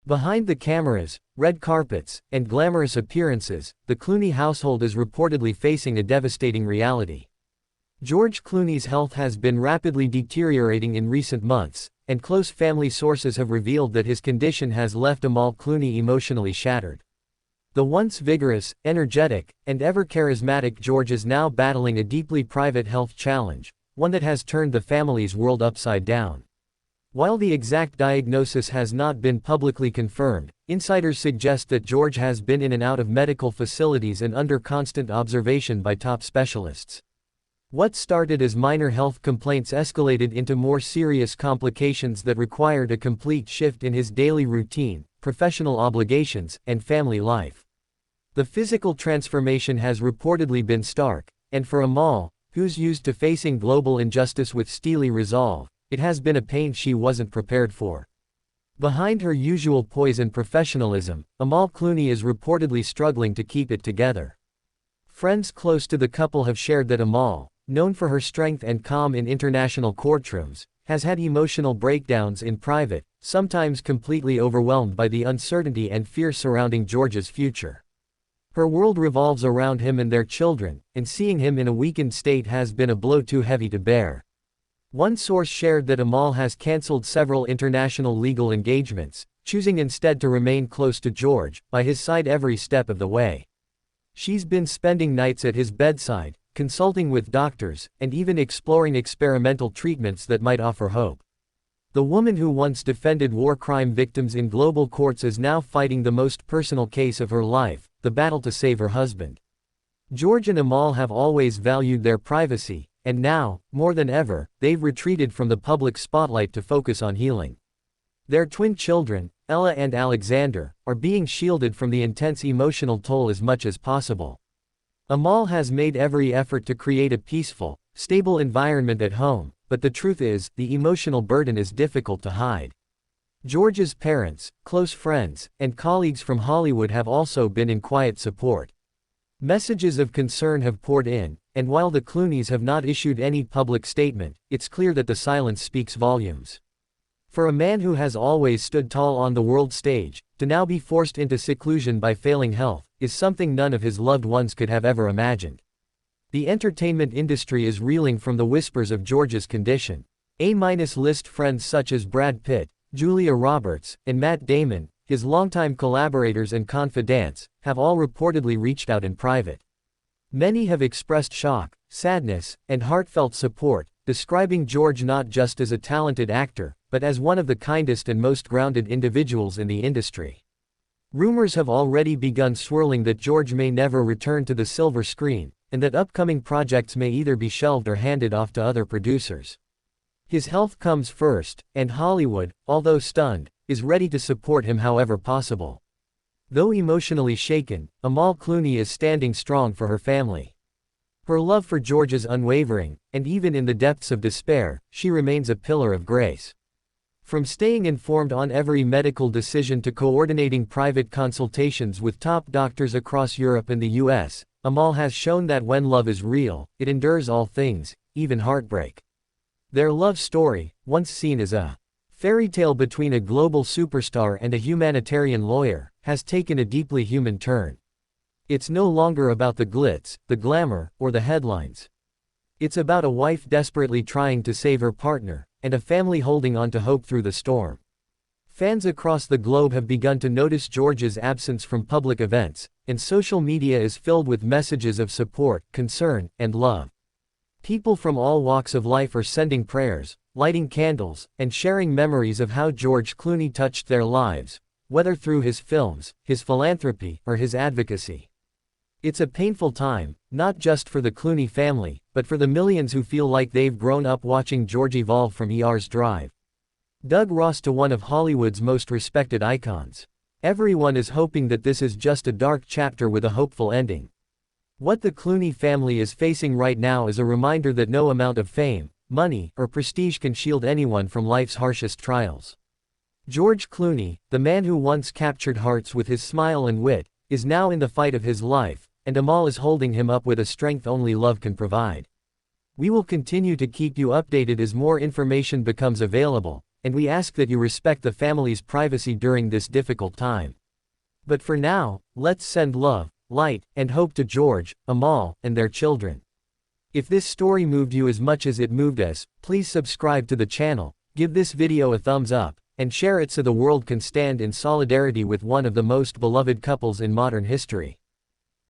Behind the cameras, red carpets, and glamorous appearances, the Clooney household is reportedly facing a devastating reality. George Clooney's health has been rapidly deteriorating in recent months, and close family sources have revealed that his condition has left Amal Clooney emotionally shattered. The once vigorous, energetic, and ever-charismatic George is now battling a deeply private health challenge, one that has turned the family's world upside down. While the exact diagnosis has not been publicly confirmed, insiders suggest that George has been in and out of medical facilities and under constant observation by top specialists. What started as minor health complaints escalated into more serious complications that required a complete shift in his daily routine, professional obligations, and family life. The physical transformation has reportedly been stark, and for Amal, who's used to facing global injustice with steely resolve, it has been a pain she wasn't prepared for. Behind her usual poise and professionalism, Amal Clooney is reportedly struggling to keep it together. Friends close to the couple have shared that Amal, known for her strength and calm in international courtrooms, has had emotional breakdowns in private, sometimes completely overwhelmed by the uncertainty and fear surrounding George's future. Her world revolves around him and their children, and seeing him in a weakened state has been a blow too heavy to bear. One source shared that Amal has cancelled several international legal engagements, choosing instead to remain close to George, by his side every step of the way. She's been spending nights at his bedside, consulting with doctors, and even exploring experimental treatments that might offer hope. The woman who once defended war crime victims in global courts is now fighting the most personal case of her life, the battle to save her husband. George and Amal have always valued their privacy, and now, more than ever, they've retreated from the public spotlight to focus on healing. Their twin children, Ella and Alexander, are being shielded from the intense emotional toll as much as possible. Amal has made every effort to create a peaceful, stable environment at home, but the truth is, the emotional burden is difficult to hide. George's parents, close friends, and colleagues from Hollywood have also been in quiet support. Messages of concern have poured in, and while the Clooneys have not issued any public statement, it's clear that the silence speaks volumes. For a man who has always stood tall on the world stage, to now be forced into seclusion by failing health, is something none of his loved ones could have ever imagined. The entertainment industry is reeling from the whispers of George's condition. A-list friends such as Brad Pitt, Julia Roberts, and Matt Damon, his longtime collaborators and confidants, have all reportedly reached out in private. Many have expressed shock, sadness, and heartfelt support, describing George not just as a talented actor, but as one of the kindest and most grounded individuals in the industry. Rumors have already begun swirling that George may never return to the silver screen, and that upcoming projects may either be shelved or handed off to other producers. His health comes first, and Hollywood, although stunned, is ready to support him however possible. Though emotionally shaken, Amal Clooney is standing strong for her family. Her love for George is unwavering, and even in the depths of despair, she remains a pillar of grace. From staying informed on every medical decision to coordinating private consultations with top doctors across Europe and the US, Amal has shown that when love is real, it endures all things, even heartbreak. Their love story, once seen as a fairy tale between a global superstar and a humanitarian lawyer, has taken a deeply human turn. It's no longer about the glitz, the glamour, or the headlines. It's about a wife desperately trying to save her partner, and a family holding on to hope through the storm. Fans across the globe have begun to notice George's absence from public events, and social media is filled with messages of support, concern, and love. People from all walks of life are sending prayers, lighting candles, and sharing memories of how George Clooney touched their lives, whether through his films, his philanthropy, or his advocacy. It's a painful time, not just for the Clooney family, but for the millions who feel like they've grown up watching George evolve from ER's drive. Doug Ross to one of Hollywood's most respected icons. Everyone is hoping that this is just a dark chapter with a hopeful ending. What the Clooney family is facing right now is a reminder that no amount of fame, money, or prestige can shield anyone from life's harshest trials. George Clooney, the man who once captured hearts with his smile and wit, is now in the fight of his life, and Amal is holding him up with a strength only love can provide. We will continue to keep you updated as more information becomes available, and we ask that you respect the family's privacy during this difficult time. But for now, let's send love, light, and hope to George, Amal, and their children. If this story moved you as much as it moved us, please subscribe to the channel, give this video a thumbs up, and share it so the world can stand in solidarity with one of the most beloved couples in modern history.